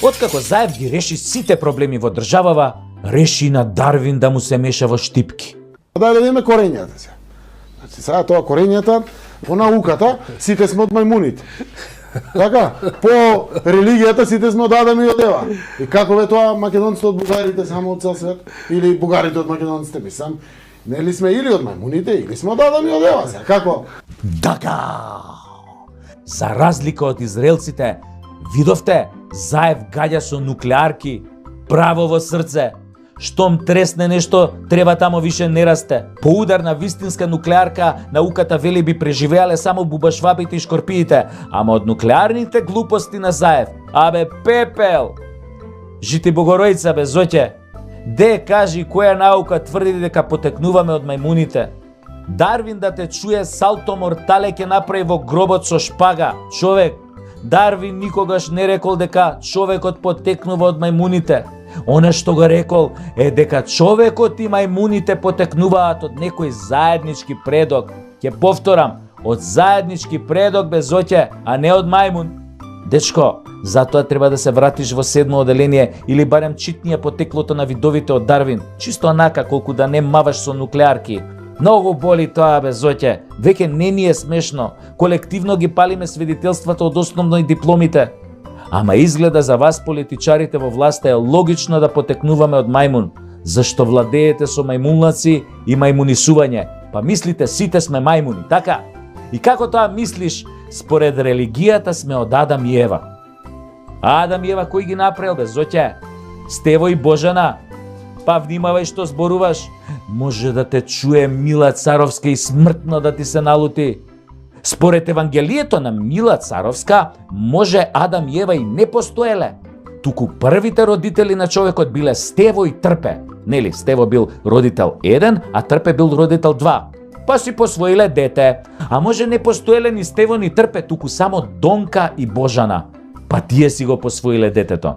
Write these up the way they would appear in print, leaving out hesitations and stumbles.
Откако Заев ги реши сите проблеми во државава, реши на Дарвин да му се меша во штипки. Да видиме корењата се. Значи сега тоа корењата по науката сите сме од мајмуните. Така, по религијата сите сме од Адам и од Ева. И како бе тоа македонците од бугарите само од цел свет или бугарите од македонците, мислам, нели сме или од мајмуните или сме од Адам и од Ева, сега како? Така. За разлика од израелците, видовте, Заев гаѓа со нуклеарки, право во срце. Штом тресне нешто, треба тамо више не расте. По удар на вистинска нуклеарка, науката вели би преживеале само бубашвабите и шкорпиите, ама од нуклеарните глупости на Заев, абе пепел! Жити Богоројца, бе зоќе, де кажи која наука тврди дека потекнуваме од мајмуните? Дарвин да те чуе салто мортале ке направи во гробот со шпага, човек. Дарвин никогаш не рекол дека човекот потекнува од мајмуните. Оно што го рекол е дека човекот и мајмуните потекнуваат од некој заеднички предок. Ќе повторам, од заеднички предок, бе зоќе, а не од мајмун. Дечко, затоа треба да се вратиш во 7 оделение или барем читнија потеклото на видовите од Дарвин. Чисто онака колку да не маваш со нуклеарки. Многу боли тоа, бе зоќе. Веќе не ни е смешно. Колективно ги палиме свидетелствата од основно и дипломите. Ама изгледа за вас политичарите во власта е логично да потекнуваме од мајмун, зашто владеете со мајмунлаци и мајмунисување. Па мислите сите сме мајмуни, така? И како тоа мислиш? Според религијата сме од Адам и Ева. Адам и Ева кој ги направил, бе зоќе? Стево и Божана. Па внимавај што зборуваш. Може да те чуе Мила Царовска и смртно да ти се налути. Според Евангелието на Мила Царовска, може Адам и Ева и не постоеле. Туку првите родители на човекот биле Стево и Трпе. Нели, Стево бил родител 1, а Трпе бил родител 2. Па си посвоиле дете. А може не постоеле ни Стево ни Трпе, туку само Донка и Божана. Па тие си го посвоиле детето.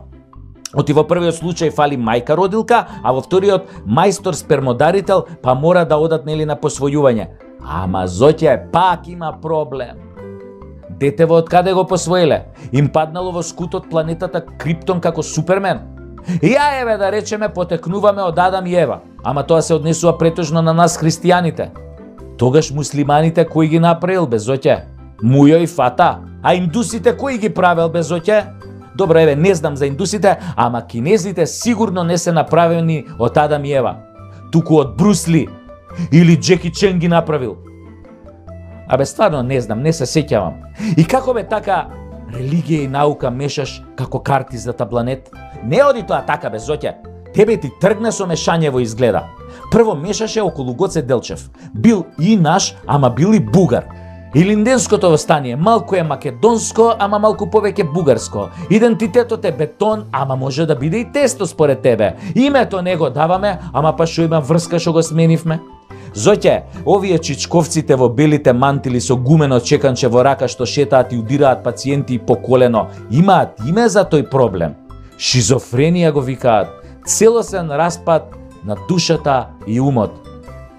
Оти во првиот случај фали мајка родилка, а во вториот мајстор спермодарител, па мора да одат нели на посвојување. Ама зоќе пак има проблем. Детево од каде го посвоиле? Им паднало во скутот планетата Криптон како Супермен? Ја еве да речеме потекнуваме од Адам и Ева, ама тоа се однесува претежно на нас христијаните. Тогаш муслиманите кои ги направил, бе зоќе? Мујо и Фата. А индусите кои ги правел, бе зоќе? Добро, еве, не знам за индусите, ама кинезите сигурно не се направени од Адам и Ева, туку од Брусли или Джеки Чен ги направил. Абе, стварно не знам, не се сеќавам. И како бе така религија и наука мешаш како карти за табланет? Не оди тоа така, бе зоќе. Тебе ти тргне со мешањево изгледа. Прво мешаше околу Гоце Делчев. Бил и наш, ама бил и бугар. И линденското востание, малку е македонско, ама малку повеќе бугарско. Идентитетот е бетон, ама може да биде и тесто според тебе. Името не го даваме, ама па шо има врска што го сменивме? Зоќе, овие чичковците во белите мантили со гумено чеканче во рака што шетаат и удираат пациенти по колено, имаат име за тој проблем. Шизофренија го викаат, целосен распад на душата и умот.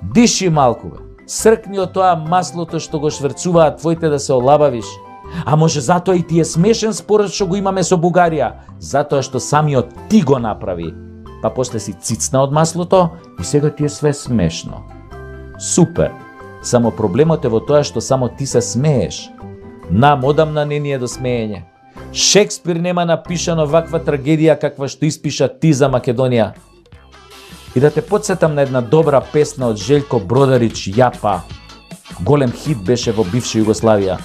Диши малку, бе. Сркни од тоа маслото што го шверцуваат твоите да се олабавиш. А може затоа и ти е смешен според што го имаме со Бугарија, затоа што самиот ти го направи. Па после си цицна од маслото и сега ти е све смешно. Супер. Само проблемот е во тоа што само ти се смееш. Нам одамна не ни е до смеење. Шекспир нема напишано ваква трагедија каква што испиша ти за Македонија. И да те подсетам на една добра песна од Желјко Бродарич, Јапа. Голем хит беше во бивша Југославија.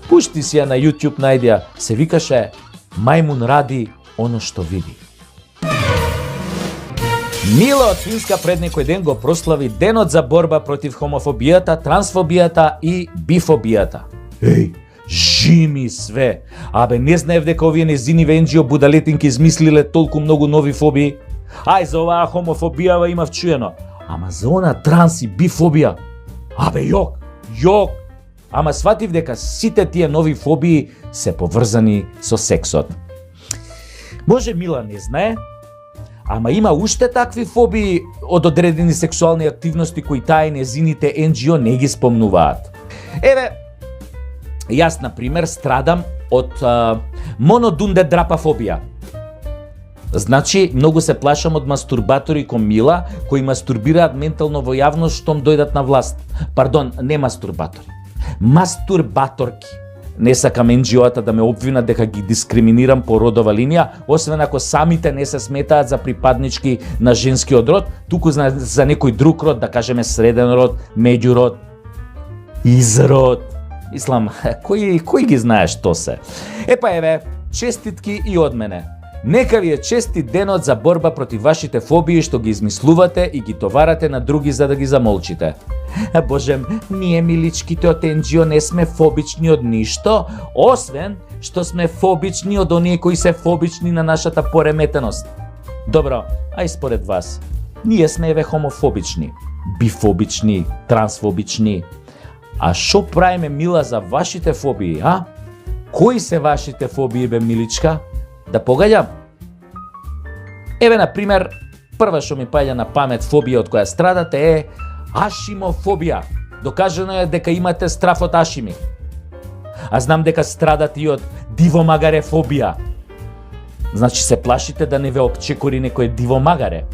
Пушти си ја на YouTube, најдија, се викаше Мајмун ради оно што види. Мила од Финска пред некој ден го прослави денот за борба против хомофобијата, трансфобијата и бифобијата. Еј, жими све! Абе, не знаев дека овие незини венџио будалетинки измислиле толку многу нови фобии. Ај, за оваа хомофобијава имав чуено. Ама за она транс и бифобија. Абе, јок! Ама сватив дека сите тие нови фобии се поврзани со сексот. Може Мила не знае, ама има уште такви фобии од одредени сексуални активности кои таа и незините NGO не ги спомнуваат. Еве, јас, на пример, страдам од монодунде-драпафобија. Значи, многу се плашам од мастурбатори кон Мила, кои мастурбираат ментално во јавност штом дојдат на власт. Пардон, не мастурбатори. Мастурбаторки. Не сакам NGO-та да ме обвинат дека ги дискриминирам по родова линија, освен ако самите не се сметаат за припаднички на женскиот род, туку за некој друг род, да кажеме среден род, меѓурод, изрод. Мислам, кој ги знае што се? Епа еве, честитки и од мене. Нека ви е честит денот за борба против вашите фобии што ги измислувате и ги товарате на други за да ги замолчите. Боже, ние миличките од NGO не сме фобични од ништо, освен што сме фобични од оние кои се фобични на нашата пореметеност. Добро, ај според вас, ние сме еве хомофобични, бифобични, трансфобични. А шо правиме, Мила, за вашите фобии, а? Кои се вашите фобии, бе, миличка? Да погаѓам? Еве, на пример, прва што ми паѓа на памет фобија од која страдате е ашимофобија. Докажано е дека имате страф од ашими. А знам дека страдате и од дивомагарефобија. Значи се плашите да не ве обчекори некој дивомагаре.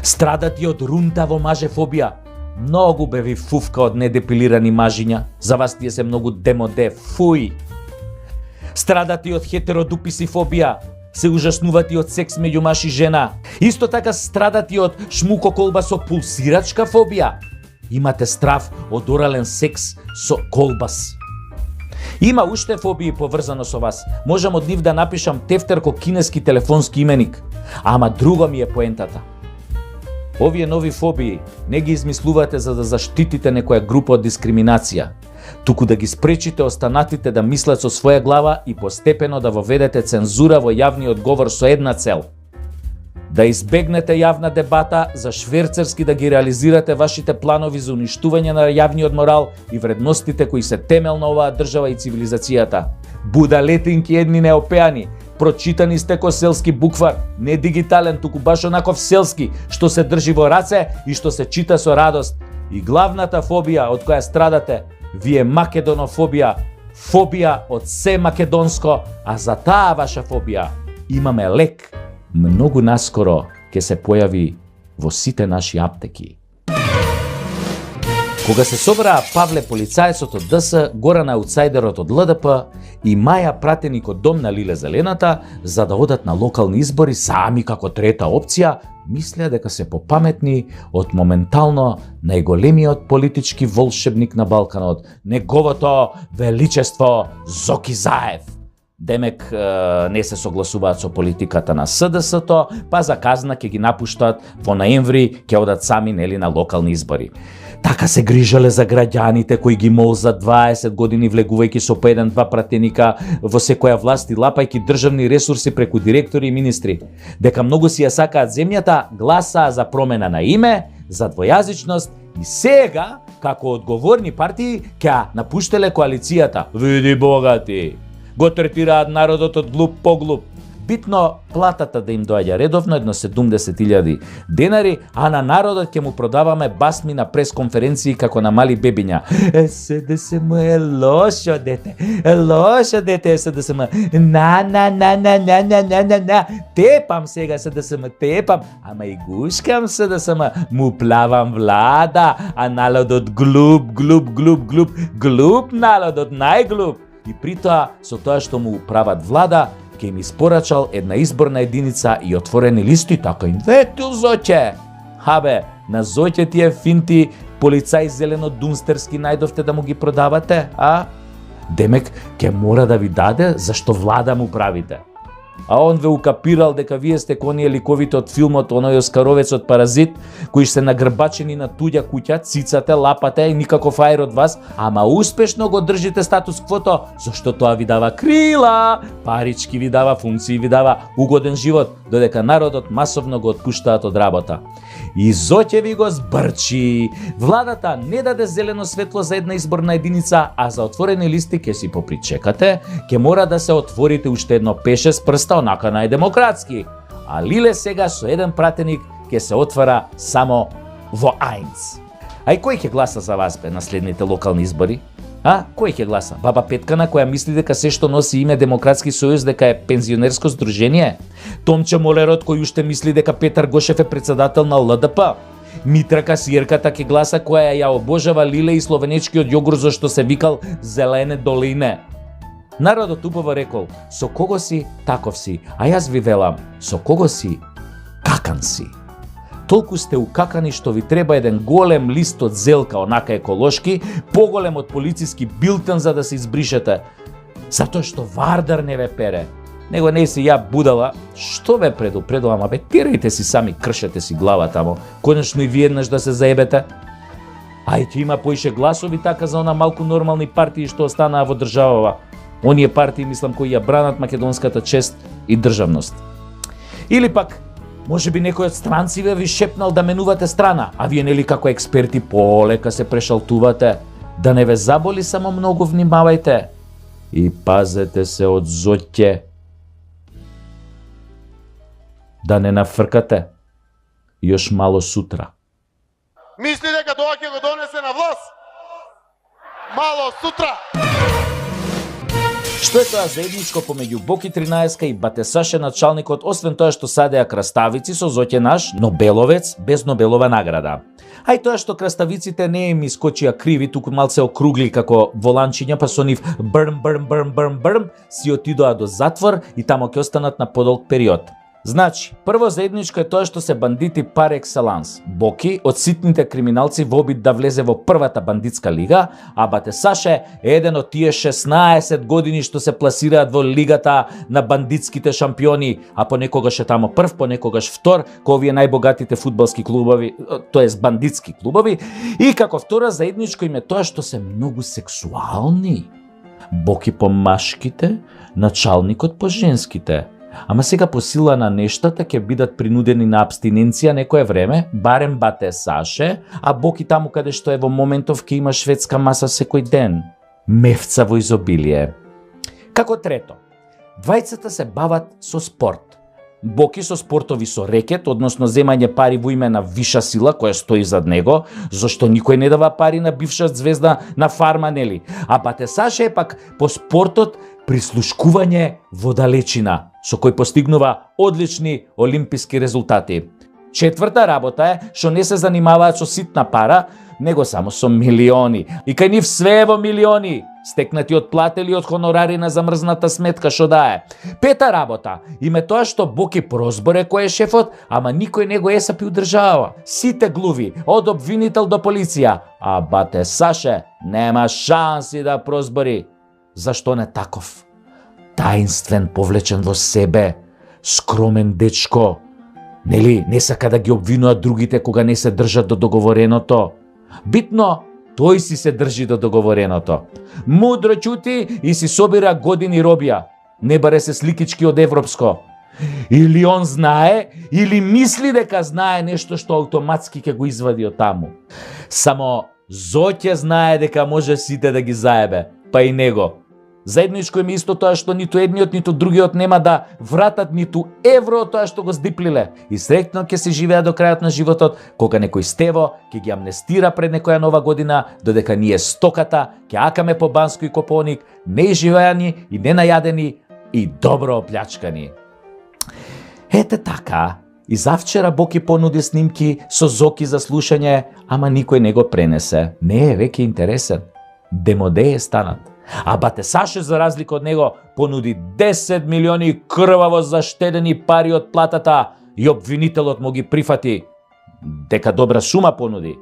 Страдате и од рунтаво мажефобија. Многу бе ви фуфка од недепилирани мажиња. За вас тие се многу демоде, фуј. Страдате и од хетеродуписифобија. Се ужаснувате од секс меѓу маж и жена. Исто така страдате од шмукоколба со пулсирачка фобија. Имате страф од орален секс со колбас. Има уште фобии поврзано со вас. Можам од нив да напишам тефтер ко кинески телефонски именик. Ама друго ми е поентата. Овие нови фобии не ги измислувате за да заштитите некоја група од дискриминација, туку да ги спречите останатите да мислат со своја глава и постепено да воведете цензура во јавниот говор со една цел: да избегнете јавна дебата, за шверцерски да ги реализирате вашите планови за уништување на јавниот морал и вредностите кои се темел на оваа држава и цивилизацијата. Будалетинки едни неопеани, прочитани сте ко селски буквар, не дигитален, туку баш онаков селски, што се држи во раце и што се чита со радост. И главната фобија од која страдате ви е македонофобија, фобија од се македонско, а за таа ваша фобија имаме лек. Многу наскоро ќе се појави во сите наши аптеки. Кога се собраа Павле полицајецот од ДС, Горан аутсайдерот од ЛДП и Маја пратеник од Дом на Лиле Зелената за да одат на локални избори сами како трета опција, мислеа дека се попаметни од моментално најголемиот политички волшебник на Балканот, неговото величество Зоки Заев. Демек не се согласуваат со политиката на СДС-то, па за казна ќе ги напуштат во ноември, ќе одат сами нели на локални избори. Така се грижале за граѓаните кои ги мол за 20 години влегувајќи со по 1-2 пратеника во секоја власт и лапајќи државни ресурси преку директори и министри. Дека многу си ја сакаат земјата, гласаа за промена на име, за двојазичност и сега, како одговорни партии, ќе напуштеле коалицијата. Види богати! Го третираат народот од глуп по глуп. Битно платата да им доаѓа редовно, едно 70.000 денари, а на народот ќе му продаваме басми на пресконференции како на мали бебиња. СДСМ е лошо дете, СДСМ. На. Тепам сега СДСМ, тепам, ама и гушкам СДСМ, му плавам влада, а народот глуп, народот најглуп. И притоа, со тоа што му прават влада, ќе им испорачал една изборна единица и отворени листи, така им ветил Зоќе. Хабе, на Зоќе тие финти полицај зелено-дунстерски најдовте да му ги продавате, а? Демек, ќе мора да ви даде зашто влада му правите. А он ве укапирал дека вие сте коние ликовите од филмот, оној оскаровецот Паразит, кои се нагрбачени на туѓа куќа, цицате, лапате и никаков аер од вас, ама успешно го држите статус квото, зашто тоа ви дава крила, парички ви дава, функции ви дава, угоден живот, додека народот масовно го отпуштаат од работа. И Зоќе ви го збрчи. Владата не даде зелено светло за една изборна единица, а за отворени листи ќе си попричекате, ќе мора да се отворите уште едно пеше с прста онака најдемократски. А Лиле сега со еден пратеник ќе се отвара само во Ајнц. А и кој ќе гласа за вас бе на следните локални избори? А, кој ќе гласа? Баба Петкана која мисли дека се што носи име Демократски сојуз дека е пензионерско здружение? Томче Молерот кој уште мисли дека Петар Гошев е председател на ЛДП? Митра Касиерката ќе гласа која ја обожава лиле и словенечкиот јогурт зашто се викал Зелене долине. Народот убаво рекол, со кого си, таков си, а јас ви велам, со кого си, какан си. Толку сте укакани што ви треба еден голем лист од зелка, онака еколошки, поголем од полициски билтен за да се избришете. Затоа што Вардар не ве пере. Него не си ја будала, што ве предупредувам, абе тирајте си сами, кршете си глава тамо, конечно и ви еднаш да се заебете. А и ќе има поише гласови така за она малку нормални партии што останаа во државава. Оние партии, мислам, кои ја бранат македонската чест и државност. Или пак, може би некој од странциве ви шепнал да менувате страна, а вие нели како експерти полека се прешалтувате. Да не ве заболи, само многу внимавајте. И пазете се од зоќе. Да не нафркате. Још мало сутра. Мисли дека тоа ќе го донесе на власт? Мало сутра! Што е тоа заедничко помеѓу Боки 13 и Батесаше началникот, освен тоа што садеа краставици со зоќе наш, Нобеловец без Нобелова награда? А и тоа што краставиците не им искочија криви, туку малце округли како воланчиња, па со нив брм си отидоа до затвор и тамо ќе останат на подолг период. Значи, прво заедничко е тоа што се бандити пар екселанс. Боки од ситните криминалци во обид да влезе во првата бандитска лига, а Батесаше е еден од тие 16 години што се пласираат во лигата на бандитските шампиони, а понекогаш е тамо прв, понекогаш втор, кои овие најбогатите фудбалски клубови, тоест бандитски клубови, и како втора заедничко им е тоа што се многу сексуални. Боки по машките, началникот по женските. Ама сега по сила на нештата ќе бидат принудени на абстиненција некое време, барем Батесаше, а Боки таму каде што е во моментов ќе има шведска маса секој ден. Мевца во изобилие. Како трето, двајцата се бават со спорт. Боки со спортови со рекет, односно земање пари во име на виша сила која стои зад него, зашто никој не дава пари на бивша звезда на фарма, нели? А Батесаше е пак по спортот прислушкување во далечина, со кој постигнува одлични олимписки резултати. Четврта работа е што не се занимаваат со ситна пара, него само со милиони. И кај нив све е во милиони, стекнати од плата или од хонорари на замрзната сметка што дае. Пета работа им е тоа што Боки прозборе кој е шефот, ама никој не го есапи удржава. Сите глуви, од обвинител до полиција, а Батесаше нема шанси да прозбори. Зашто не таков? Таинствен, повлечен во себе, скромен дечко. Нели, не сака да ги обвинуваат другите кога не се држат до договореното. Битно, тој си се држи до договореното. Мудро чути и си собира години робија. Не баре се сликички од европско. Или он знае, или мисли дека знае нешто што автоматски ќе го извади од таму. Само зоќе знае дека може сите да ги заебе, па и него. Заедничко им исто тоа што ниту едниот, ниту другиот нема да вратат ниту евро од тоа што го здиплиле. И среќно ќе се живеа до крајот на животот, кога некој Стево ќе ги амнестира пред некоја нова година, додека ние стоката ќе акаме по Банско и Копоник, неизживеани и ненајадени и добро оплячкани. Ете така, и завчера Боки понуди снимки со Зоки за слушање, ама никој не го пренесе. Не е веќе интересен. Демоде е станат. А Батесаше, за разлика од него, понуди 10 милиони крваво заштедени пари од платата и обвинителот му ги прифати. Дека добра сума понуди.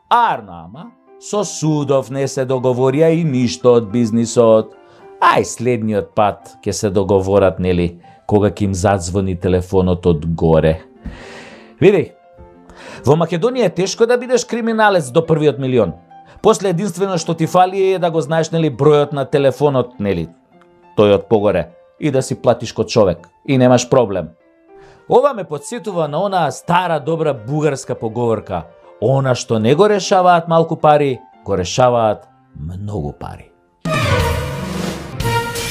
Арно, ама, со судов не се договорија и ништо од бизнисот. Ај следниот пат ќе се договорат, нели, кога ќе им задзвони телефонот од горе. Види, во Македонија е тешко да бидеш криминалец до првиот милион. После единствено што ти фали е да го знаеш, нели, бројот на телефонот, нели, тој од погоре, и да си платиш код човек, и немаш проблем. Ова ме подсетува на онаа стара добра бугарска поговорка: она што не го решаваат малку пари, го решаваат многу пари.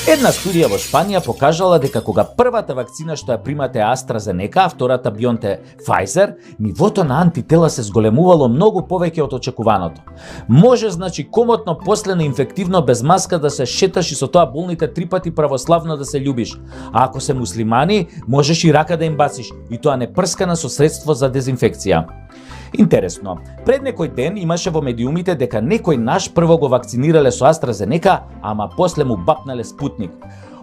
Една студија во Шпанија покажала дека кога првата вакцина што ја примате е AstraZeneca, а втората BioNTech Pfizer, нивото на антитела се зголемувало многу повеќе од очекуваното. Може значи комотно после на инфективно без маска да се шеташ и со тоа болните 3 пати православно да се љубиш. А ако се муслимани, можеш и рака да им бациш, и тоа не прскана со средство за дезинфекција. Интересно, пред некој ден имаше во медиумите дека некој наш прво го вакцинирале со AstraZeneca, ама после му бапнале Спутник.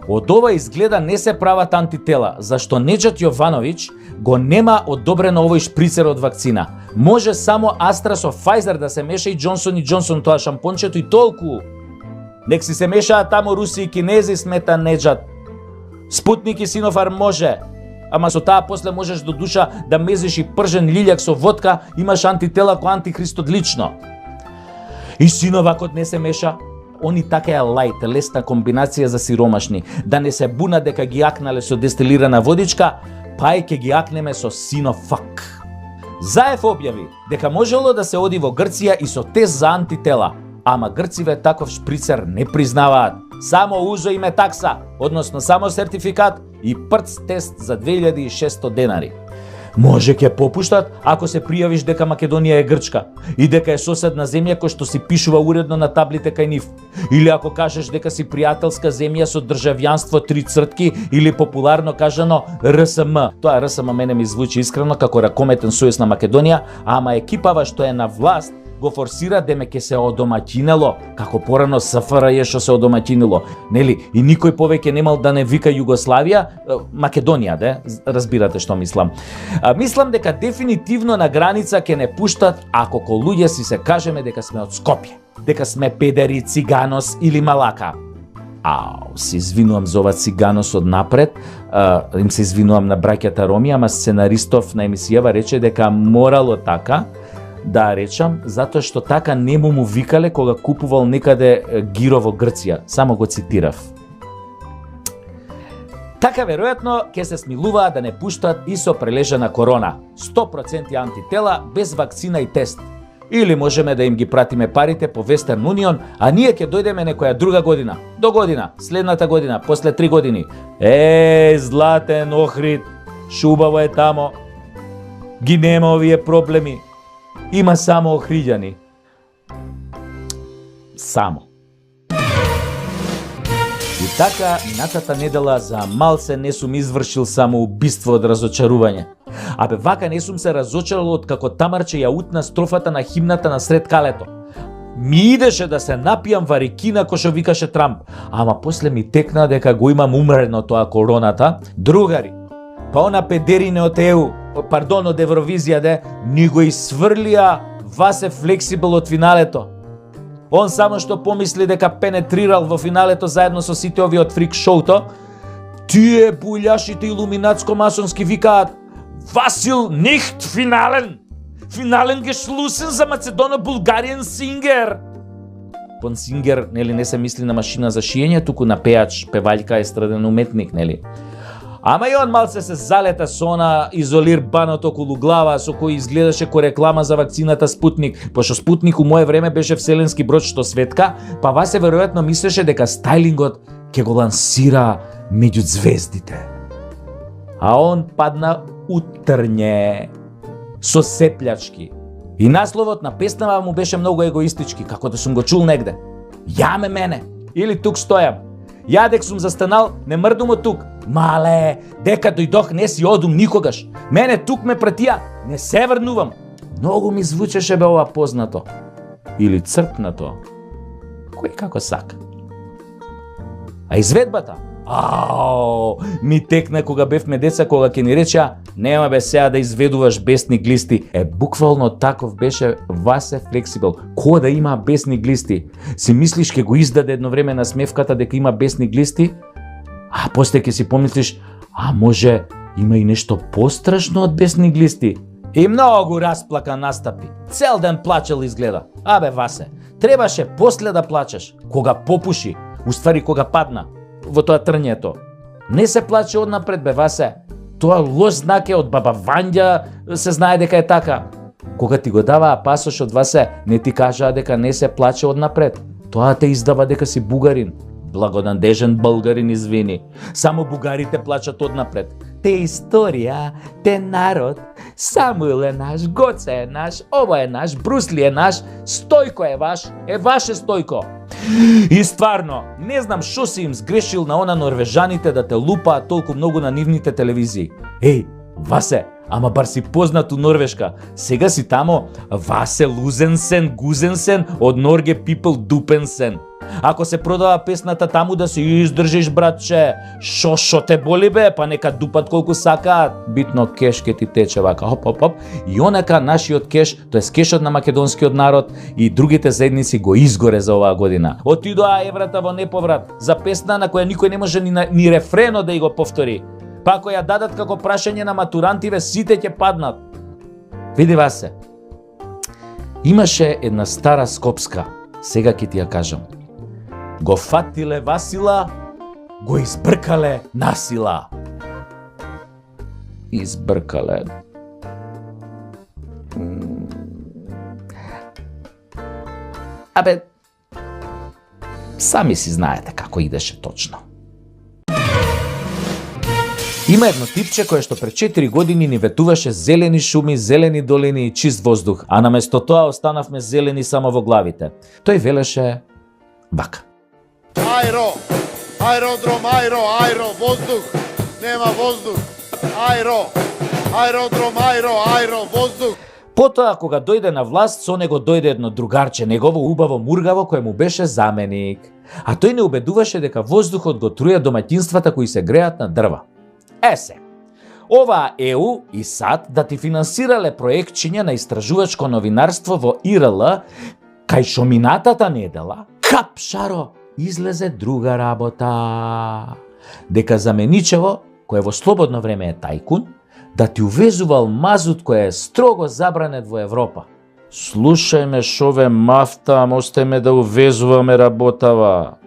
Од ова изгледа не се прават антитела, зашто Неџат Јовановиќ го нема одобрено овој шприцер од вакцина. Може само Астра со Pfizer да се меша и Джонсон и Джонсон тоа шампончето и толку. Нек си се мешаат тамо руси и кинези, смета Неџат. Спутник и Синофарм може. Ама со таа после можеш до душа да мезиш и пржен лилјак со водка, имаш антитела ко антихрист одлично. И Синовакот не се меша. Они така е лајт, лесна комбинација за сиромашни. Да не се буна дека ги акнале со дестилирана водичка, па и ке ги акнеме со Синофак. Заев објави дека можело да се оди во Грција и со тест за антитела, ама грциве таков шприцер не признаваат. Само узо име такса, односно само сертификат и прц тест за 2600 денари. Може ќе попуштат ако се пријавиш дека Македонија е Грчка и дека е соседна земја кој што си пишува уредно на таблите кај нив. Или ако кажеш дека си пријателска земја со државјанство 3 цртки или популарно кажано РСМ. Тоа РСМ мене ми звучи искрено како ракометен сојуз на Македонија, ама екипава што е на власт го форсира деме ке се одомаќинело, како порано СФРЈ што се одомаќинило, нели? И никој повеќе немал да не вика Југославија, Македонија, де? Разбирате што мислам. Мислам дека дефинитивно на граница ќе не пуштат ако ко луѓе си се кажеме дека сме од Скопје, дека сме педери, циганос или малака. Се извинувам за ова циганос од напред, им се извинувам на браќата Роми, ама сценаристов на емисијава рече дека морало така, да речам, затоа што така не му викале кога купувал некаде гиро во Грција. Само го цитирав. Така веројатно ќе се смилуваат да не пуштат и со прележана корона. 100% антитела без вакцина и тест. Или можеме да им ги пратиме парите по Western Union, а ние ќе дојдеме некоја друга година. До година, следната година, после 3 години. Златен Охрид, шубаво е тамо. Ги нема овие проблеми. Има само охриѓани. Само. И така, минатата недела за малце не сум извршил само убиство од разочарување. Абе, вака не сум се разочарал од како Тамарче ја утна строфата на химната на сред калето. Ми идеше да се напијам варикина кој што викаше Трамп, ама после ми текна дека го имам умрено тоа короната. Другари, па она педерине од ЕУ, пардон, од Евровизија, ни го изврлија Васе Флексибл од финалето. Он само што помисли дека пенетрирал во финалето заедно со сите овие од фрик шоуто, тие буљашите илуминатско-масонски викаат Васил нихт финален! Финален гешлусен за Македоно-Булгариен сингер! Пон сингер, нели, не се мисли на машина за шиење, туку на пеач, певаљка, естраден уметник, нели? Ама и он малце се залета со она изолир банот околу глава со кој изгледаше ко реклама за вакцината Спутник, пошто Спутник у мое време беше вселенски брод што светка, па Васе веројатно мислеше дека стајлингот ќе го лансира меѓу звездите. А он падна утрње со сеплячки. И насловот на песнава му беше многу егоистички, како да сум го чул негде. Јаме мене, или тук стојам. Јадек сум застанал, не мрдум од тук. Мале, дека дојдох не си одум никогаш. Мене тук ме пратија, не се врнувам. Многу ми звучеше бе ова познато. Или црпнато. Кој како сака. А изведбата? Ми текна кога бевме деца, кога ќе ни речеа нема бе сега да изведуваш бесни глисти. Буквално таков беше Васе Флексибл. Ко да има бесни глисти? Си мислиш ке го издаде едно време на смевката дека има бесни глисти? А после ќе си помислиш, може има и нешто пострашно од бесни глисти? И многу расплака настапи. Цел ден плачел изгледа. Абе Васе, требаше после да плачеш, кога попуши, уствари кога падна во тоа трњето. Не се плаче однапред бе Васе. Тоа лош знак е од баба Вања, се знае дека е така. Кога ти го даваа пасош од Васе, не ти кажаа дека не се плаче однапред. Тоа те издава дека си бугарин. Благонадежен българин извини. Само бугарите плачат однапред. Те историја, те народ, Самуил е наш, Гоце е наш, ова е наш, Брусли е наш, Стојко е ваш, е ваше Стојко. И стварно, не знам шо си им сгрешил на она норвежаните да те лупаат толку многу на нивните телевизии. Еј, Васе, ама бар си познат у Норвешка. Сега си тамо Васе Лузенсен, Гузенсен, од Норге People Дупенсен. Ако се продава песната таму да се издржиш, братче, шо те боли бе, па нека дупат колку сакаат. Битно кеш ке ти тече вака, хоп. И онака нашиот кеш, тоест кешот на македонскиот народ и другите заедници го изгоре за оваа година. Отидоа еврата во неповрат за песна на која никој не може ни рефрено да ја го повтори. Па ако ја дадат како прашање на матурантиве, сите ќе паднат. Види Васе, имаше една стара скопска, сега ќе ти ја кажам. Го фатиле Васила, го избркале насила. Избркале. Абе, сами си знаете како идеше точно. Има едно типче кое што пред 4 години ни ветуваше зелени шуми, зелени долини и чист воздух, а наместо тоа останавме зелени само во главите. Тој велеше вака. Ајро, аеродром, ајро, воздух, нема воздух. Аеродром, ајро, воздух. Потоа, кога дојде на власт, со него дојде едно другарче, негово убаво мургаво, кое му беше заменик. А тој не убедуваше дека воздухот го труја домаќинствата кои се греат на дрва. Се, оваа ЕУ и САД да ти финансирале проектчиња на истражувачко новинарство во ИРЛ, кај шо минатата недела, кап шаро, излезе друга работа. Дека заменичево, кој во слободно време е тајкун, да ти увезувал мазут кој е строго забранет во Европа. Слушајме шове мафта, мостеме да увезуваме работава.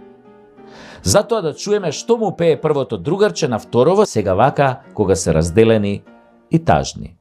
Затоа да чуеме што му пее првото другарче на второво, сега вака, кога се разделени и тажни.